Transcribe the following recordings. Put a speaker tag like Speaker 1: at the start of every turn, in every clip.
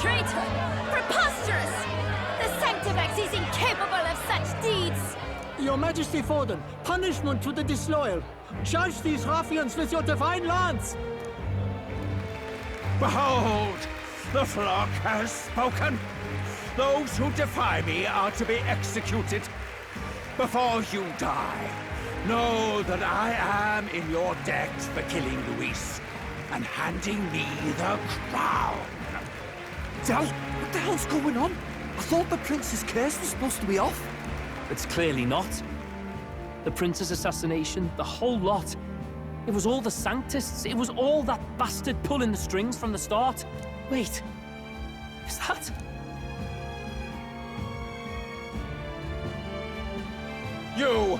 Speaker 1: traitor! Preposterous! The Sanctifex is incapable of such deeds!
Speaker 2: Your Majesty Forden, punishment to the disloyal. Judge these ruffians with your divine lance!
Speaker 3: Behold! The flock has spoken! Those who defy me are to be executed. Before you die, know that I am in your debt for killing Luis and handing me the crown.
Speaker 4: Del, what the hell's going on? I thought the prince's curse was supposed to be off.
Speaker 5: It's clearly not. The prince's assassination, the whole lot. It was all the Sanctists. It was all that bastard pulling the strings from the start. Wait, is that...
Speaker 3: You!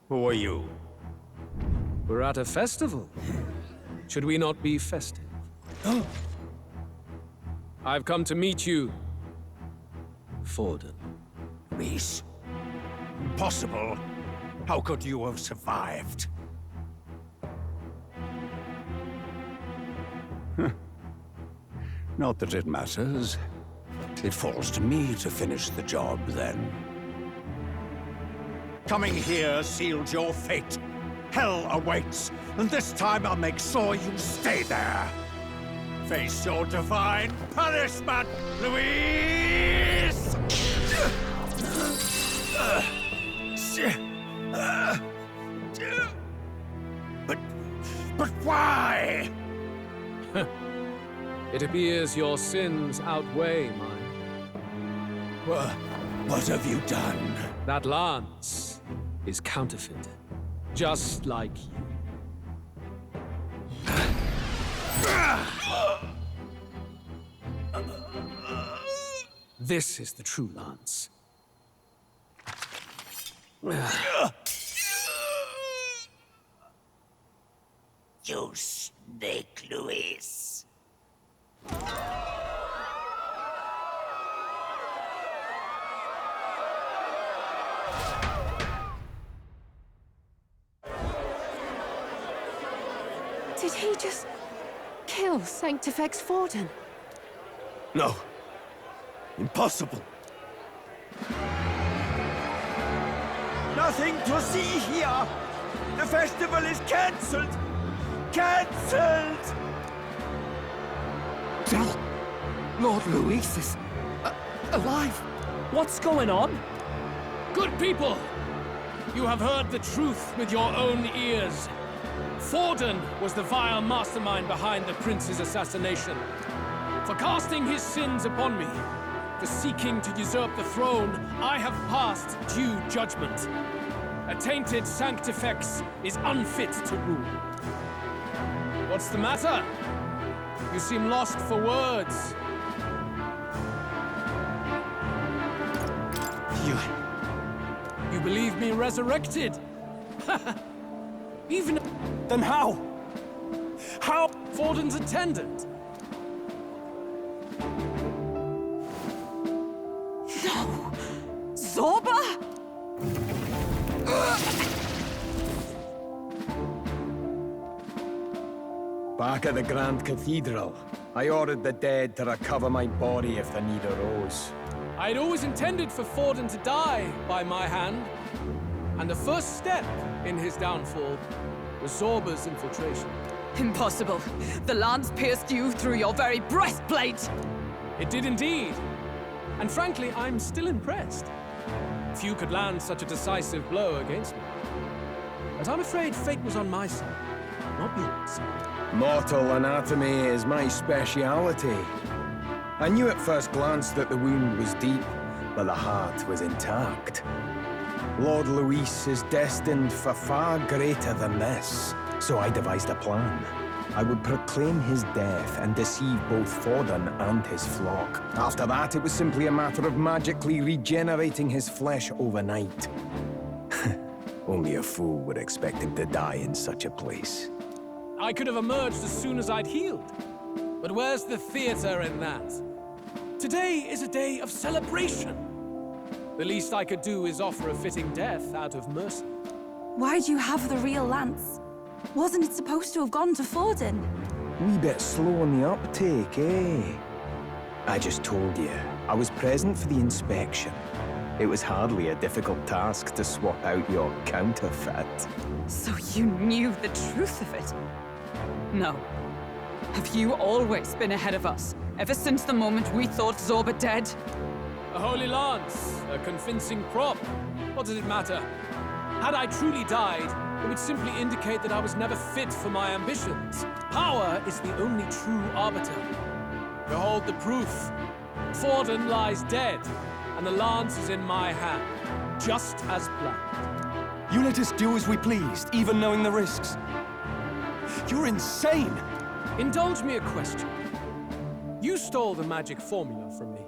Speaker 3: Who are you?
Speaker 6: We're at a festival. Should we not be festive? I've come to meet you, Forden.
Speaker 3: Luis? Impossible. How could you have survived? Not that it matters. It falls to me to finish the job, then. Coming here sealed your fate. Hell awaits, and this time I'll make sure you stay there. Face your divine punishment, Luis! But why?
Speaker 6: It appears your sins outweigh mine.
Speaker 3: What have you done?
Speaker 6: That lance is counterfeit, just like you. This is the true lance.
Speaker 3: You snake, Luis.
Speaker 1: Did he just kill Sanctifex Forden?
Speaker 3: No. Impossible. Nothing to see here. The festival is cancelled. Cancelled!
Speaker 4: Del, Lord Luis is alive.
Speaker 5: What's going on?
Speaker 6: Good people! You have heard the truth with your own ears. Forden was the vile mastermind behind the prince's assassination. For casting his sins upon me, for seeking to usurp the throne, I have passed due judgment. A tainted Sanctifex is unfit to rule. What's the matter? You seem lost for words. You believe me resurrected? Even...
Speaker 3: Then how? How?
Speaker 6: Forden's attendant.
Speaker 1: No! Zorba?
Speaker 7: Back at the Grand Cathedral, I ordered the dead to recover my body if the need arose.
Speaker 6: I'd always intended for Forden to die by my hand, and the first step in his downfall was Zorba's infiltration.
Speaker 1: Impossible. The lance pierced you through your very breastplate!
Speaker 6: It did indeed. And frankly, I'm still impressed. Few could land such a decisive blow against me. But I'm afraid fate was on my side, not yours.
Speaker 7: Mortal anatomy is my speciality. I knew at first glance that the wound was deep, but the heart was intact. Lord Luis is destined for far greater than this, so I devised a plan. I would proclaim his death and deceive both Forden and his flock. After that, it was simply a matter of magically regenerating his flesh overnight. Only a fool would expect him to die in such a place.
Speaker 6: I could have emerged as soon as I'd healed. But where's the theater in that? Today is a day of celebration. The least I could do is offer a fitting death out of mercy.
Speaker 8: Why do you have the real lance? Wasn't it supposed to have gone to Forden?
Speaker 7: Wee bit slow on the uptake, eh? I just told you, I was present for the inspection. It was hardly a difficult task to swap out your counterfeit.
Speaker 9: So you knew the truth of it? No. Have you always been ahead of us? Ever since the moment we thought Zorba dead?
Speaker 6: A holy lance, a convincing prop. What does it matter? Had I truly died, it would simply indicate that I was never fit for my ambitions. Power is the only true arbiter. Behold the proof. Forden lies dead, and the lance is in my hand, just as planned.
Speaker 4: You let us do as we pleased, even knowing the risks. You're insane!
Speaker 6: Indulge me a question. You stole the magic formula from me.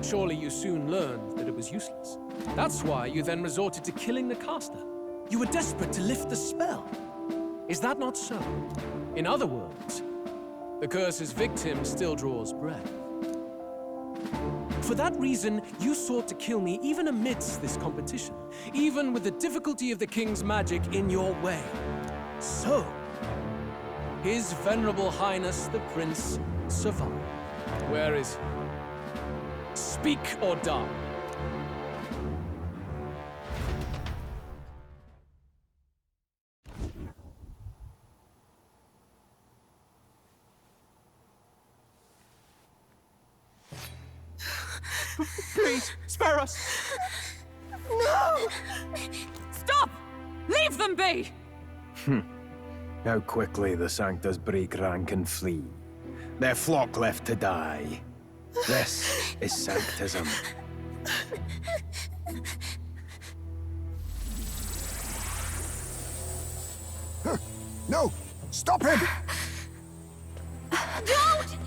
Speaker 6: Surely you soon learned that it was useless. That's why you then resorted to killing the caster. You were desperate to lift the spell. Is that not so? In other words, the curse's victim still draws breath. For that reason, you sought to kill me even amidst this competition, even with the difficulty of the king's magic in your way. So, His Venerable Highness the Prince survived. Where is he? Speak or die.
Speaker 4: Please, spare us!
Speaker 8: No!
Speaker 9: Stop! Leave them be!
Speaker 7: How quickly the Sanctas break rank and flee. Their flock left to die. This is Sanctism.
Speaker 10: No! Stop him!
Speaker 1: Don't!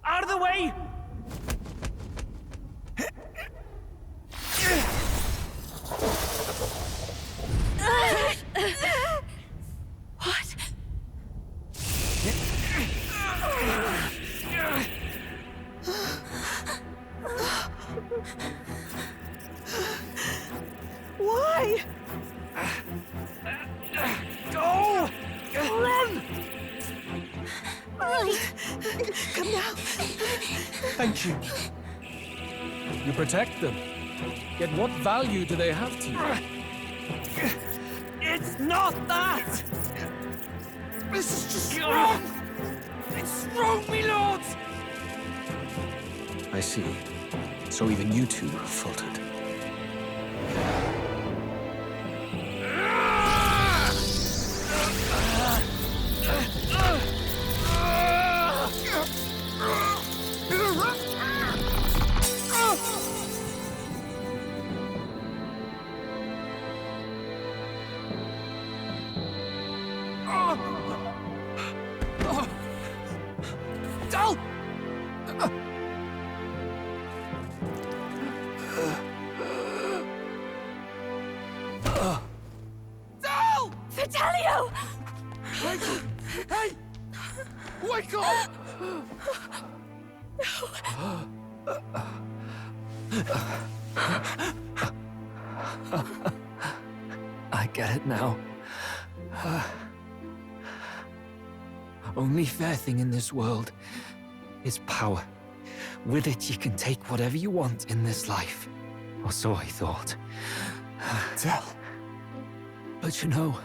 Speaker 5: Out of the way!
Speaker 8: What? Why?
Speaker 5: Go! Run!
Speaker 8: Come now.
Speaker 6: Thank you. You protect them. Yet what value do they have to you?
Speaker 5: It's not that!
Speaker 10: This is just wrong!
Speaker 5: It's wrong, me lords!
Speaker 4: I see. So even you two have faltered.
Speaker 8: Vitelio!
Speaker 10: Hey! Wake up!
Speaker 4: I get it now. Only fair thing in this world is power. With it, you can take whatever you want in this life. Or so I thought.
Speaker 10: Tell.
Speaker 4: But you know,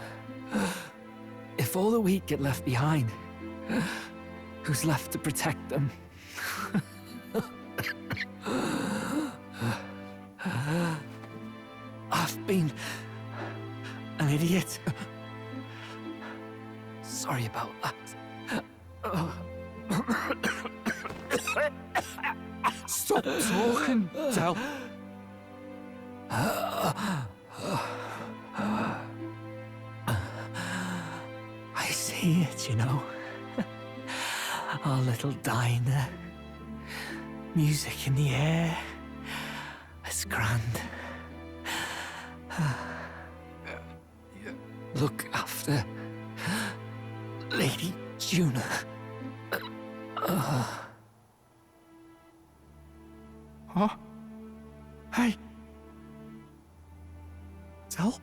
Speaker 4: if all the weak get left behind, who's left to protect them? I've been an idiot. Sorry about that. Stop talking, Del. I see it, you know. Our little diner. Music in the air. It's grand. look after Lady Juna.
Speaker 10: Huh? Hey! Tell?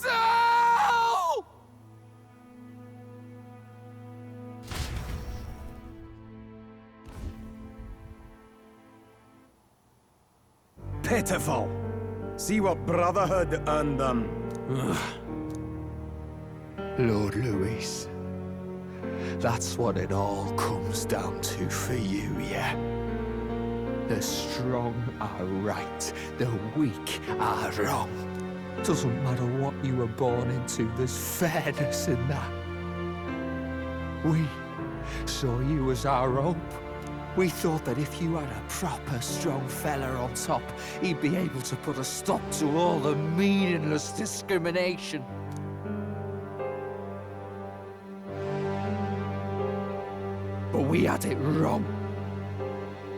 Speaker 10: Tell!
Speaker 7: Pitiful. See what Brotherhood earned them.
Speaker 11: Lord Louis. That's what it all comes down to for you, yeah? The strong are right, the weak are wrong. Doesn't matter what you were born into, there's fairness in that. We saw you as our hope. We thought that if you had a proper strong fella on top, he'd be able to put a stop to all the meaningless discrimination. But we had it wrong.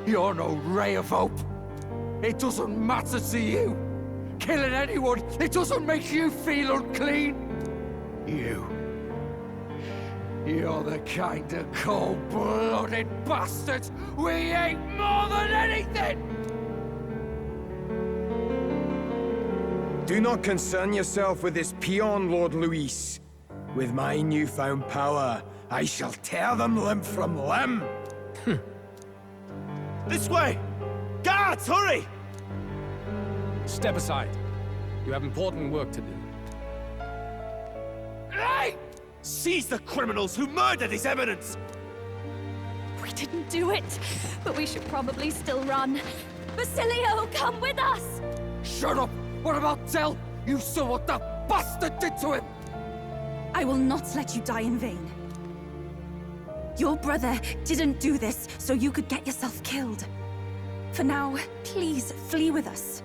Speaker 11: You're no ray of hope. It doesn't matter to you. Killing anyone, it doesn't make you feel unclean. You're the kind of cold-blooded bastards we hate more than anything!
Speaker 7: Do not concern yourself with this peon, Lord Louis. With my newfound power, I shall tear them limb from limb.
Speaker 3: This way! Guards, hurry!
Speaker 6: Step aside. You have important work to do.
Speaker 3: Hey! Seize the criminals who murdered His Eminence!
Speaker 1: We didn't do it, but we should probably still run. Basilio, come with us!
Speaker 11: Shut up! What about Tell? You saw what that bastard did to him!
Speaker 8: I will not let you die in vain. Your brother didn't do this so you could get yourself killed. For now, please flee with us.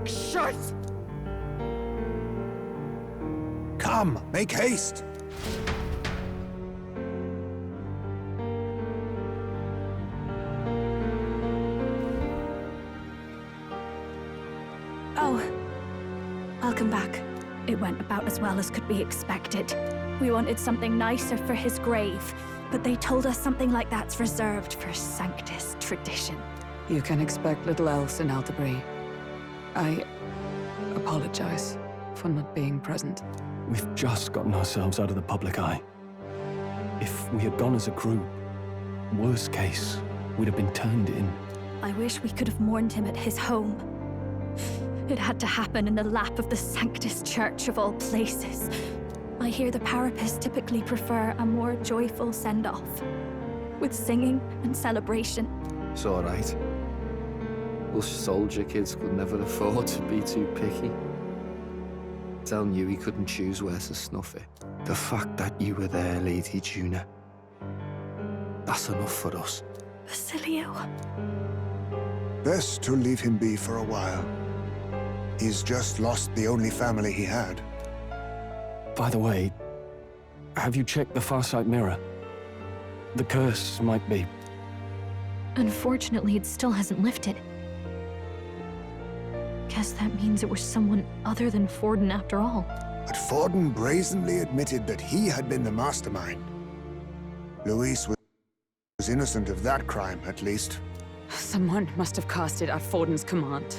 Speaker 11: Shite!
Speaker 10: Come, make haste!
Speaker 1: Oh, welcome back. It went about as well as could be expected. We wanted something nicer for his grave, but they told us something like that's reserved for Sanctus tradition.
Speaker 9: You can expect little else in Altabri. I apologize for not being present.
Speaker 12: We've just gotten ourselves out of the public eye. If we had gone as a group, worst case, we'd have been turned in.
Speaker 1: I wish we could have mourned him at his home. It had to happen in the lap of the Sanctus Church of all places. I hear the Parapists typically prefer a more joyful send-off, with singing and celebration.
Speaker 13: It's all right. Us soldier kids could never afford to be too picky. Tell knew he couldn't choose where to snuff it. The fact that you were there, Lady Juna, that's enough for us.
Speaker 1: Basilio.
Speaker 10: Best to leave him be for a while. He's just lost the only family he had.
Speaker 12: By the way, have you checked the Farsight mirror? The curse might be...
Speaker 1: Unfortunately, it still hasn't lifted. Guess that means it was someone other than Forden after all.
Speaker 10: But Forden brazenly admitted that he had been the mastermind. Louis was innocent of that crime, at least.
Speaker 9: Someone must have cast it at Forden's command.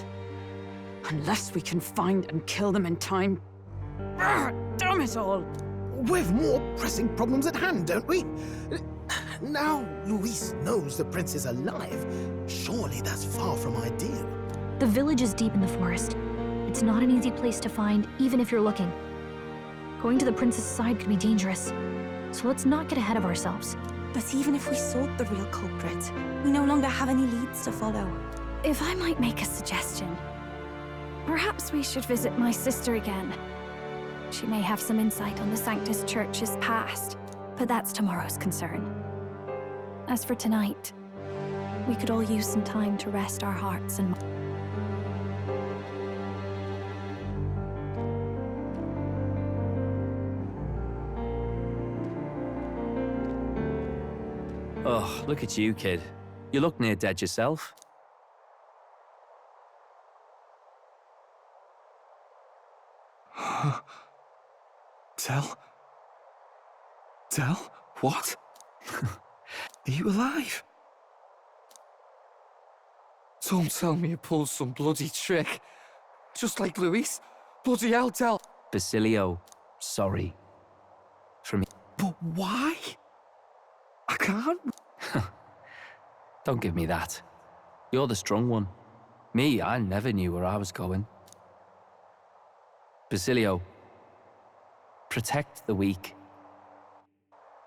Speaker 9: Unless we can find and kill them in time. Damn it all!
Speaker 14: We've more pressing problems at hand, don't we? Now Louis knows the prince is alive. Surely that's far from ideal.
Speaker 1: The village is deep in the forest. It's not an easy place to find, even if you're looking. Going to the prince's side could be dangerous. So let's not get ahead of ourselves.
Speaker 8: But even if we sought the real culprit, we no longer have any leads to follow.
Speaker 1: If I might make a suggestion, perhaps we should visit my sister again. She may have some insight on the Sanctus Church's past, but that's tomorrow's concern. As for tonight, we could all use some time to rest our hearts and minds.
Speaker 5: Oh, look at you, kid. You look near dead yourself.
Speaker 11: Tell? Tell? What? Are you alive? Don't tell me you pulled some bloody trick. Just like Luis. Bloody hell, Tell.
Speaker 5: Basilio, sorry. From...
Speaker 11: But why? I can't.
Speaker 5: Don't give me that. You're the strong one. Me, I never knew where I was going. Basilio, protect the weak.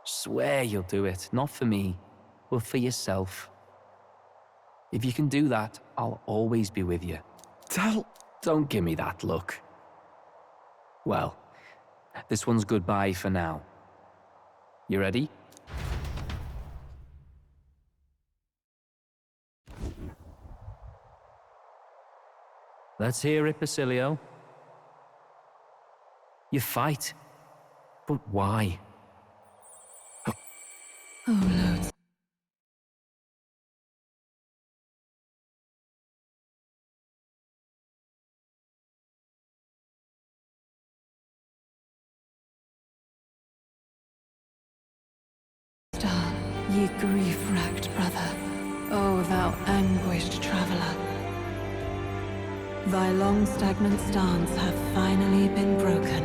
Speaker 5: Swear you'll do it, not for me, but for yourself. If you can do that, I'll always be with you.
Speaker 11: Tell...
Speaker 5: Don't give me that look. Well, this one's goodbye for now. You ready? Let's hear it, Basilio. You fight, but why?
Speaker 15: Oh, Lord. Ye grief-racked brother, O thou anguished traveler. Thy long stagnant stance hath finally been broken.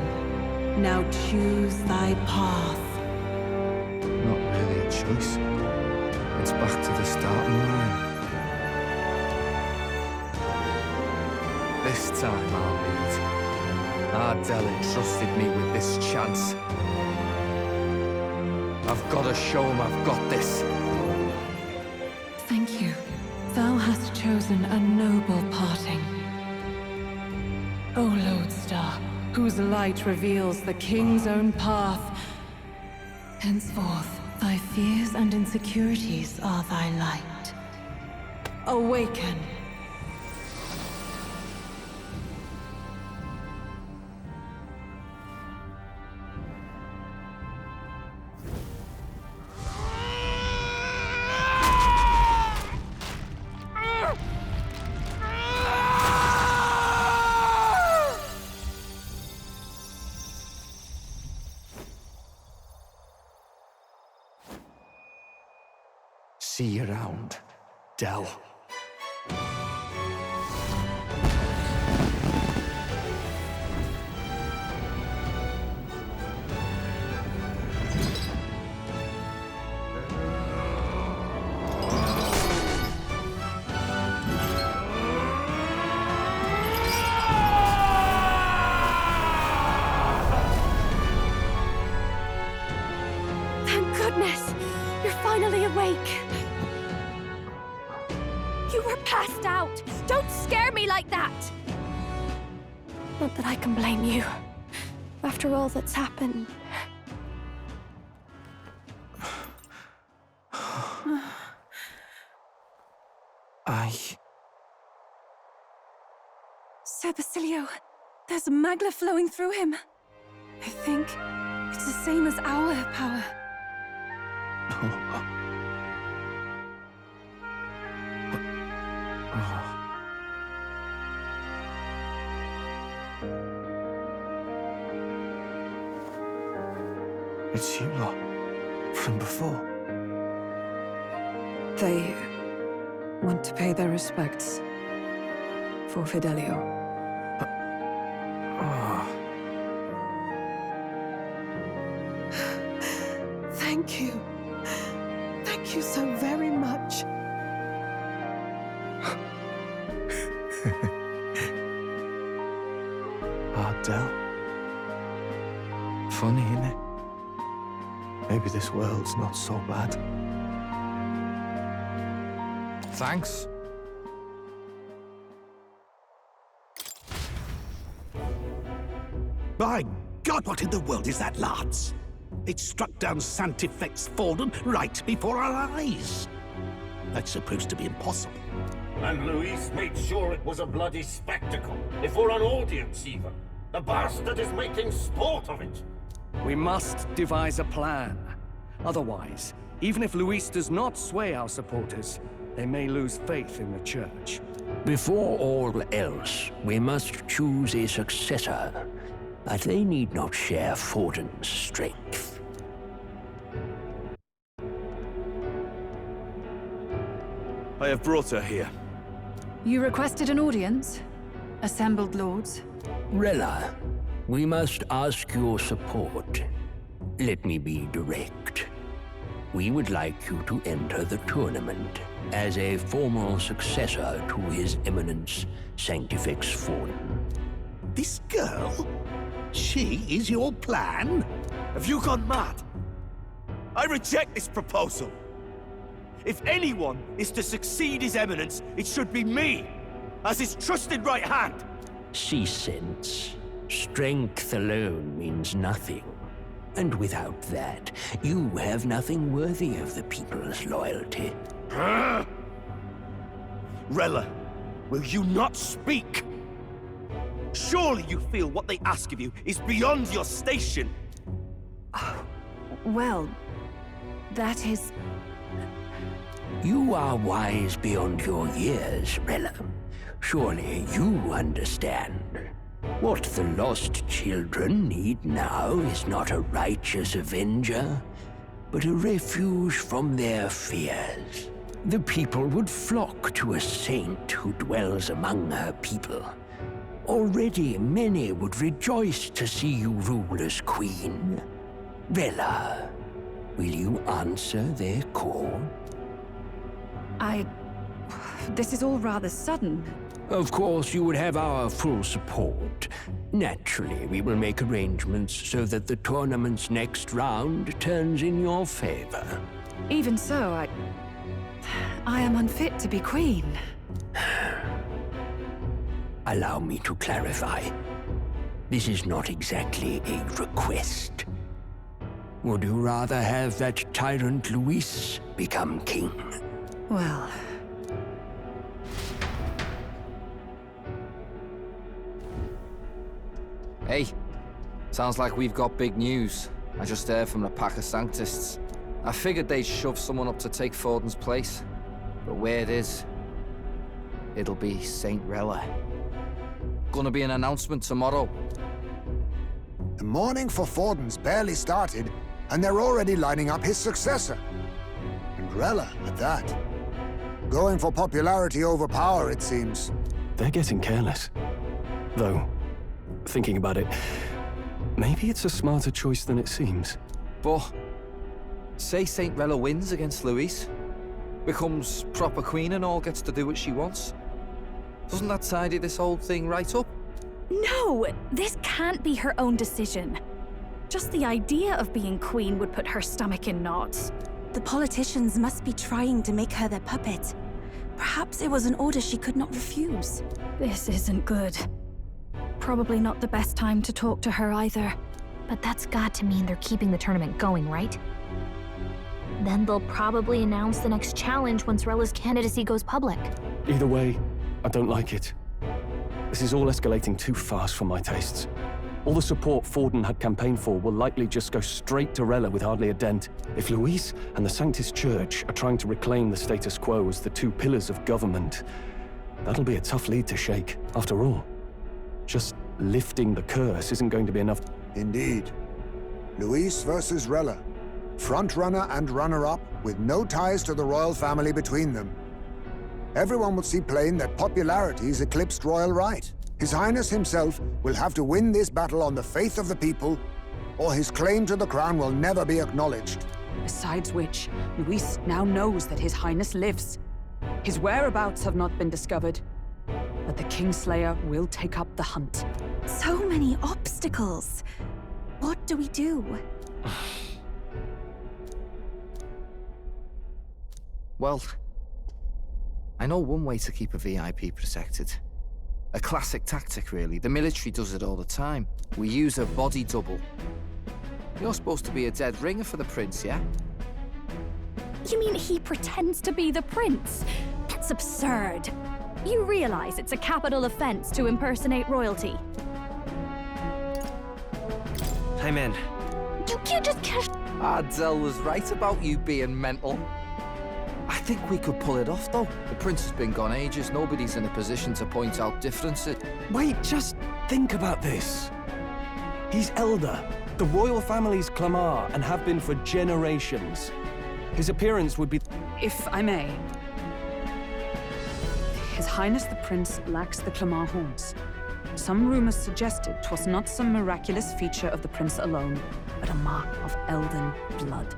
Speaker 15: Now choose thy path.
Speaker 11: Not really a choice. It's back to the starting line. This time I'll lead. Ardell entrusted me with this chance. I've got to show him I've got this.
Speaker 15: Thank you. Thou hast chosen a noble parting. O Lodestar, whose light reveals the king's own path. Henceforth, thy fears and insecurities are thy light. Awaken.
Speaker 11: See you around, Dell.
Speaker 1: Thank goodness! You're finally awake! You were passed out! Don't scare me like that! Not that I can blame you. After all that's happened.
Speaker 8: Sir Basilio, there's magla flowing through him. I think it's the same as our power.
Speaker 11: It's you lot. From before.
Speaker 15: They want to pay their respects for Fidelio.
Speaker 14: Thank you. Thank you so very much.
Speaker 11: Ardell. Funny, innit? Maybe this world's not so bad. Thanks.
Speaker 16: By God, what in the world is that, lads? It struck down Santifex Forden right before our eyes. That's supposed to be impossible.
Speaker 17: And Luis made sure it was a bloody spectacle, before an audience even. The bastard is making sport of it.
Speaker 12: We must devise a plan. Otherwise, even if Luis does not sway our supporters, they may lose faith in the church.
Speaker 18: Before all else, we must choose a successor. but they need not share Forden's strength.
Speaker 19: I have brought her here.
Speaker 15: You requested an audience? Assembled lords?
Speaker 18: Rella, we must ask your support. Let me be direct. We would like you to enter the tournament as a formal successor to His Eminence Sanctifex Forden.
Speaker 16: This girl? She is your plan?
Speaker 19: Have you gone mad? I reject this proposal. If anyone is to succeed His Eminence, it should be me, as his trusted right hand.
Speaker 18: Cease sense. Strength alone means nothing. And without that, you have nothing worthy of the people's loyalty.
Speaker 19: Rella, will you not speak? Surely you feel what they ask of you is beyond your station.
Speaker 15: Well, that is...
Speaker 18: You are wise beyond your years, Rella. Surely you understand. What the lost children need now is not a righteous avenger, but a refuge from their fears. The people would flock to a saint who dwells among her people. Already many would rejoice to see you rule as queen. Rella, will you answer their call?
Speaker 15: This is all rather sudden.
Speaker 18: Of course, you would have our full support. Naturally, we will make arrangements so that the tournament's next round turns in your favor.
Speaker 15: Even so, I am unfit to be queen.
Speaker 18: Allow me to clarify. This is not exactly a request. Would you rather have that tyrant Luis become king?
Speaker 15: Well...
Speaker 13: Hey, sounds like we've got big news. I just heard from the pack of Sanctists. I figured they'd shove someone up to take Forden's place. But where it is, it'll be Saint Rella. Gonna be an announcement tomorrow.
Speaker 10: The mourning for Forden's barely started, and they're already lining up his successor. And Rella, at that. Going for popularity over power, it seems.
Speaker 12: They're getting careless. Though, thinking about it, maybe it's a smarter choice than it seems.
Speaker 13: But, say Saint Rella wins against Luis, becomes proper queen and all gets to do what she wants. Doesn't that tidy this whole thing right up?
Speaker 1: No! This can't be her own decision. Just the idea of being queen would put her stomach in knots.
Speaker 8: The politicians must be trying to make her their puppet. Perhaps it was an order she could not refuse.
Speaker 1: This isn't good. Probably not the best time to talk to her either.
Speaker 20: But that's got to mean they're keeping the tournament going, right? Then they'll probably announce the next challenge once Rella's candidacy goes public.
Speaker 12: Either way, I don't like it. This is all escalating too fast for my tastes. All the support Forden had campaigned for will likely just go straight to Rella with hardly a dent. If Luis and the Sanctist Church are trying to reclaim the status quo as the two pillars of government, that'll be a tough lead to shake. After all, just lifting the curse isn't going to be enough.
Speaker 10: Indeed. Luis versus Rella. Front-runner and runner-up, with no ties to the royal family between them. Everyone will see plain that popularity's eclipsed royal right. His Highness himself will have to win this battle on the faith of the people, or his claim to the crown will never be acknowledged.
Speaker 9: Besides which, Luis now knows that His Highness lives. His whereabouts have not been discovered, but the Kingslayer will take up the hunt.
Speaker 8: So many obstacles. What do we do?
Speaker 13: Well, I know one way to keep a VIP protected. A classic tactic, really. The military does it all the time. We use a body double. You're supposed to be a dead ringer for the prince, yeah?
Speaker 1: You mean he pretends to be the prince? That's absurd. You realize it's a capital offense to impersonate royalty.
Speaker 4: I'm in.
Speaker 1: You can't just cash...
Speaker 13: Ardell was right about you being mental. I think we could pull it off, though. The prince has been gone ages. Nobody's in a position to point out differences.
Speaker 12: Wait, just think about this. He's Elda, the royal family's Clamar, and have been for generations. His appearance would be...
Speaker 9: If I may. His Highness the Prince lacks the Clamar horns. Some rumors suggested 'twas not some miraculous feature of the prince alone, but a mark of Elden blood.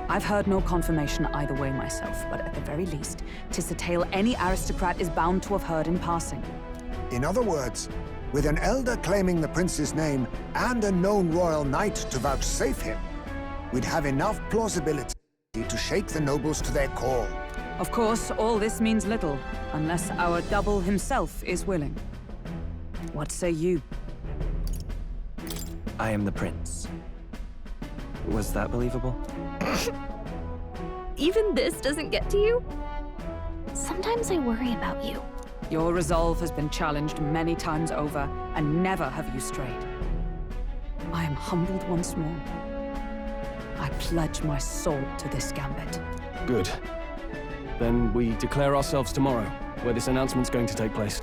Speaker 9: I've heard no confirmation either way myself, but at the very least, 'tis a tale any aristocrat is bound to have heard in passing.
Speaker 10: In other words, with an elder claiming the prince's name and a known royal knight to vouchsafe him, we'd have enough plausibility to shake the nobles to their core.
Speaker 9: Of course, all this means little, unless our double himself is willing. What say you?
Speaker 4: I am the prince. Was that believable?
Speaker 20: Even this doesn't get to you? Sometimes I worry about you.
Speaker 9: Your resolve has been challenged many times over, and never have you strayed. I am humbled once more. I pledge my soul to this gambit.
Speaker 12: Good. Then we declare ourselves tomorrow, where this announcement's going to take place.